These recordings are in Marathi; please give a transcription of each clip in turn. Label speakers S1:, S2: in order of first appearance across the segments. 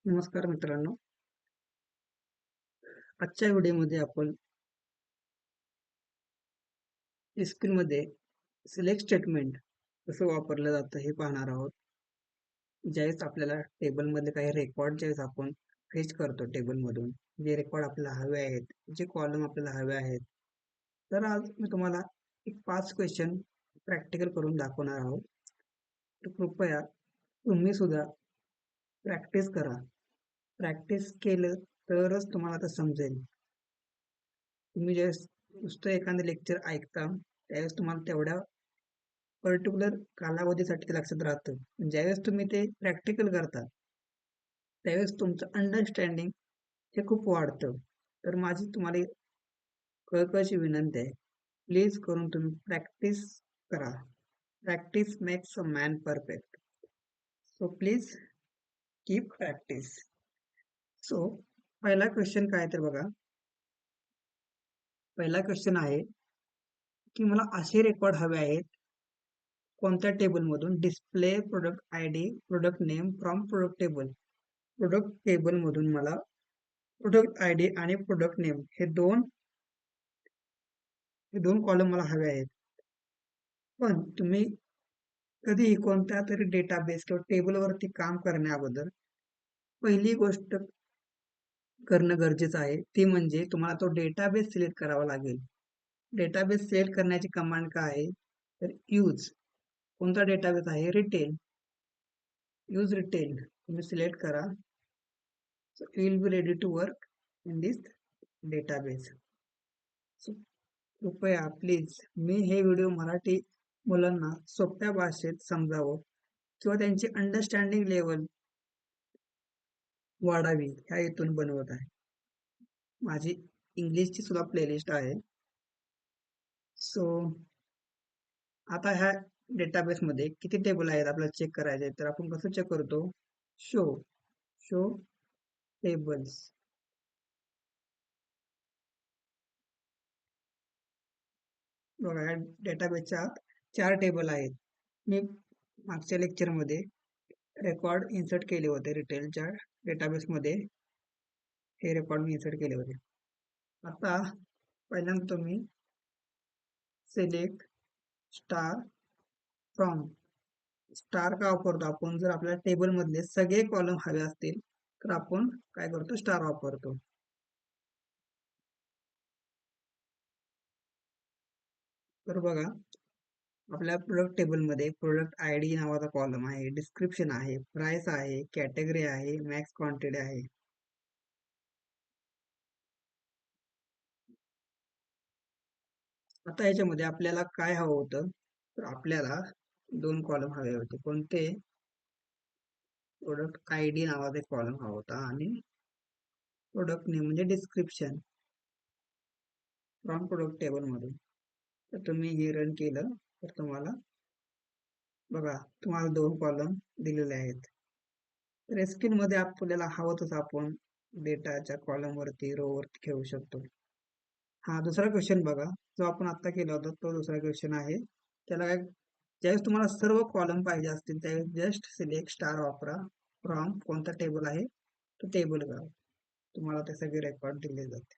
S1: नमस्कार मित्रांनो. आजच्या व्हिडिओमध्ये आपण एसक्यूएलमध्ये सिलेक्ट स्टेटमेंट कसं वापरलं जातं हे पाहणार आहोत. ज्यावेळेस आपल्याला टेबलमधले काही रेकॉर्ड ज्यावेळेस आपण फेच करतो टेबलमधून, जे रेकॉर्ड आपल्याला हवे आहेत, जे कॉलम आपल्याला हवे आहेत, तर आज मी तुम्हाला एक 5 क्वेश्चन प्रॅक्टिकल करून दाखवणार आहोत. तर कृपया तुम्ही सुद्धा प्रॅक्टिस करा. प्रॅक्टिस केलं तरच तुम्हाला आता समजेल. तुम्ही ज्यावेळेस नुसतं एखादं लेक्चर ऐकता त्यावेळेस तुम्हाला तेवढ्या पर्टिक्युलर कालावधीसाठी ते लक्षात राहतं. ज्यावेळेस तुम्ही ते प्रॅक्टिकल करता त्यावेळेस तुमचं अंडरस्टँडिंग हे खूप वाढतं. तर माझी तुम्हाला कळकळीची विनंती आहे, प्लीज करून तुम्ही प्रॅक्टिस करा. Practice makes a man perfect. So please keep practice. So पहिला क्वेश्चन काय तर बघा. पहिला क्वेश्चन आहे की मला असे रेकॉर्ड हवे आहेत कोणत्या टेबलमधून display product I D product name from product table. Product टेबलमधून मला प्रोडक्ट आय डी आणि प्रोडक्ट नेम हे दोन कॉलम मला हवे आहेत. पण तुम्ही कधीही कोणत्या तरी डेटाबेस किंवा टेबलवरती काम करण्याअगोदर पहिली गोष्ट करणं गरजेचं आहे, ती म्हणजे तुम्हाला तो डेटाबेस सिलेक्ट करावा लागेल. डेटाबेस सिलेक्ट करण्याची कमांड काय आहे, तर यूज. कोणता डेटाबेस आहे, रिटेल. यूज रिटेल तुम्ही सिलेक्ट करा. So you will be ready to work in this database. So कृपया प्लीज मी हे व्हिडिओ मराठी मुलांना सोप्या भाषेत समजावं किंवा त्यांची अंडरस्टँडिंग लेवल वाढावी ह्या हेतून बनवत आहे. माझी इंग्लिशची सुद्धा प्लेलिस्ट आहे. सो आता ह्या डेटाबेसमध्ये किती टेबल आहेत आपल्याला चेक करायचे, तर आपण कसं चेक करतो, शो शो टेबल्स. बघा ह्या डेटाबेसच्या आत 4 टेबल आहेत. मी मागच्या लेक्चरमध्ये रेकॉर्ड इन्सर्ट केले होते रिटेलच्या डेटाबेसमध्ये. हे रेकॉर्ड मी इन्सर्ट केले होते. आता पहिल्यांदा तुम्ही सिलेक्ट स्टार फ्रॉम. स्टार का वापरतो आपण, जर आपल्याला टेबलमधले सगळे कॉलम हवे असतील तर आपण काय करतो, स्टार वापरतो. तर बघा आपल्या प्रोडक्ट टेबलमध्ये प्रोडक्ट आय डी नावाचा कॉलम आहे, डिस्क्रिप्शन आहे, प्राइस आहे, कॅटेगरी आहे, मॅक्स क्वांटिटी आहे. आता याच्यामध्ये आपल्याला काय हवं होतं, तर आपल्याला 2 कॉलम हवे होते. कोणते, प्रोडक्ट आय डी नावाचा एक कॉलम हवा होता आणि प्रोडक्ट नेम म्हणजे डिस्क्रिप्शन फ्रॉम प्रोडक्ट टेबल मधून. तर तुम्ही हे रन केलं तर तुम्हाला बघा तुम्हाला 2 कॉलम दिलेले आहेत. तर एसक्यूएल मध्ये आपल्याला हवं तसं आपण डेटाच्या कॉलम वरती रो वरती ठेवू शकतो. हा दुसरा क्वेश्चन बघा, जो आपण आता केला होता तो दुसरा क्वेश्चन आहे. त्याला काय, ज्यावेळेस तुम्हाला सर्व कॉलम पाहिजे असतील त्यावेळेस जस्ट सिलेक्ट स्टार वापरा. फ्रॉम कोणता टेबल आहे तो टेबल करा, तुम्हाला ते सगळे रेकॉर्ड दिले जाते.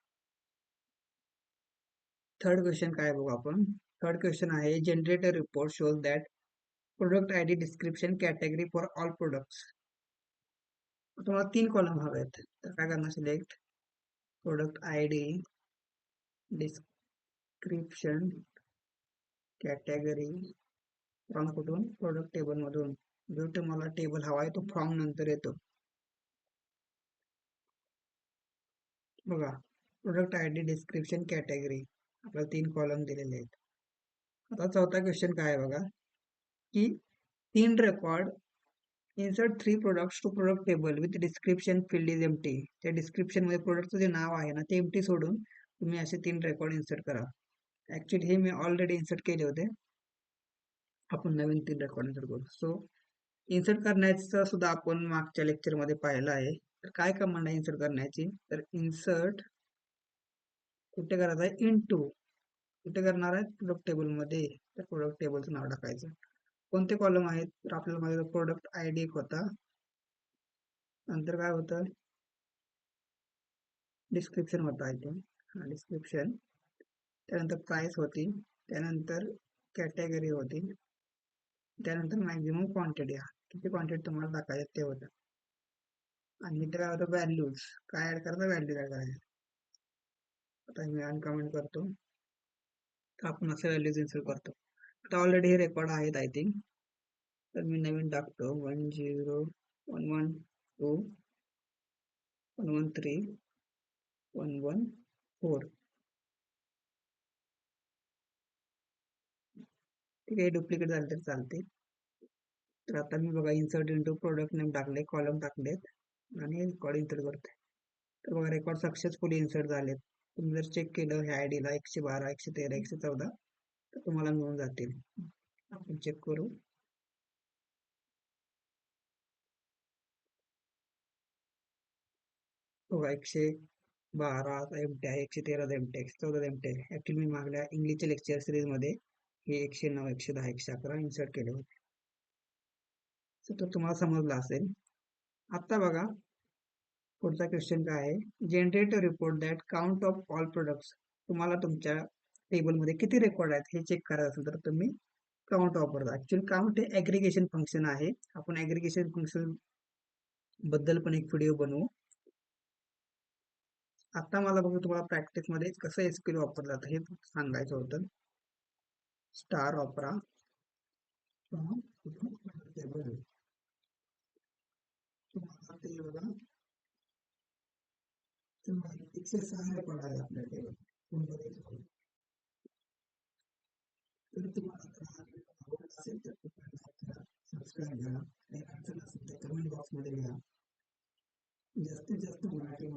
S1: थर्ड क्वेश्चन काय बघू आपण. थर्ड क्वेश्चन आहे, generate a report shows that product I D description category for all products. तुम्हाला 3 कॉलम हवे आहेत, तर काय करणार, select product I D description category from कुठून, प्रोडक्ट टेबल मधून. जो तुम्हाला टेबल हवा आहे तो फ्रॉम नंतर येतो. बघा product I D description category आपल्याला 3 कॉलम दिलेले आहेत. आता चौथा क्वेश्चन काय आहे बघा, की 3 record insert 3 products to product table with description field is empty. त्या डिस्क्रिप्शन मध्ये प्रोडक्टचं जे नाव आहे ना ते एम्प्टी सोडून तुम्ही असे 3 रेकॉर्ड इन्सर्ट करा. ऍक्च्युली हे मी ऑलरेडी इन्सर्ट केले होते, आपण नवीन 3 रेकॉर्ड इन्सर्ट करू. सो इन्सर्ट करण्याचं सुद्धा आपण मागच्या लेक्चर मध्ये पाहिलं आहे. तर काय कमांड आहे इन्सर्ट करण्याची, तर इन्सर्ट कुठे करायचं आहे, इनटू. कुठे करणार आहे, प्रोडक्ट टेबल मध्ये. तर प्रोडक्ट टेबलचं नाव टाकायचं. कोणते कॉलम आहेत, तर आपल्याला माहिती प्रोडक्ट आय डी एक होता, नंतर काय होतं, डिस्क्रिप्शन होतं आय थिंक, डिस्क्रिप्शन, त्यानंतर प्राइस होती, त्यानंतर कॅटेगरी होती, त्यानंतर मॅक्झिमम क्वांटिटी, किती क्वांटिटी तुम्हाला टाकायचं ते होतं. आणि इथे काय होतं, व्हॅल्यूज काय ऍड करायचं, व्हॅल्यू ऍड करायचं. आता मी अनकमेंट करतो, तर आपण असं व्हॅल्यूज इन्सर्ट करतो. आता ऑलरेडी हे रेकॉर्ड आहेत आय थिंक, तर मी नवीन टाकतो 10 112 113 114. ठीक आहे, डुप्लिकेट झाले तर चालते. तर आता मी बघा इन्सर्ट इंटू प्रोडक्ट नेम टाकले, कॉलम टाकलेत आणि रेकॉर्ड इन्सर्ट करते. तर बघा रेकॉर्ड सक्सेसफुली इन्सर्ट झालेत. तुम्ही जर चेक केलं ह्या आयडीला 112 113 114, तर तुम्हाला मिळून जातील. आपण चेक करू. बघा 112 एमटी आहे, 113 एमटी, 114 एमटी आहे. ऍक्च्युली मी मागल्या इंग्लिशच्या लेक्चर सिरीज मध्ये हे 109 110 111 इन्सर्ट केले होते. तर तुम्हाला समजलं असेल. आता बघा पुढचा क्वेश्चन काय आहे, generate a report that count of all products. तुम्हाला तुमच्या टेबलमध्ये किती रेकॉर्ड आहेत हे चेक करायचं असेल तर तुम्ही काउंट वापरता. ऍक्च्युअली काउंट हे ऍग्रिगेशन फंक्शन आहे. आपण ऍग्रिगेशन फंक्शन बद्दल पण एक व्हिडिओ बनवू. आता मला बघू तुम्हाला प्रॅक्टिस मध्ये कसं एसक्यूएल वापरलं जातं हे सांगायचं होतं. स्टार वापरा. तुम्हाला ते बघा, एकशे 6 रेकॉर्ड आहे आपल्या टेबल. तर तुम्हाला आवडत असेल तर सबस्क्राईब करा. काही अडचण असेल तर कमेंट बॉक्समध्ये लिहा. जास्तीत जास्त मराठी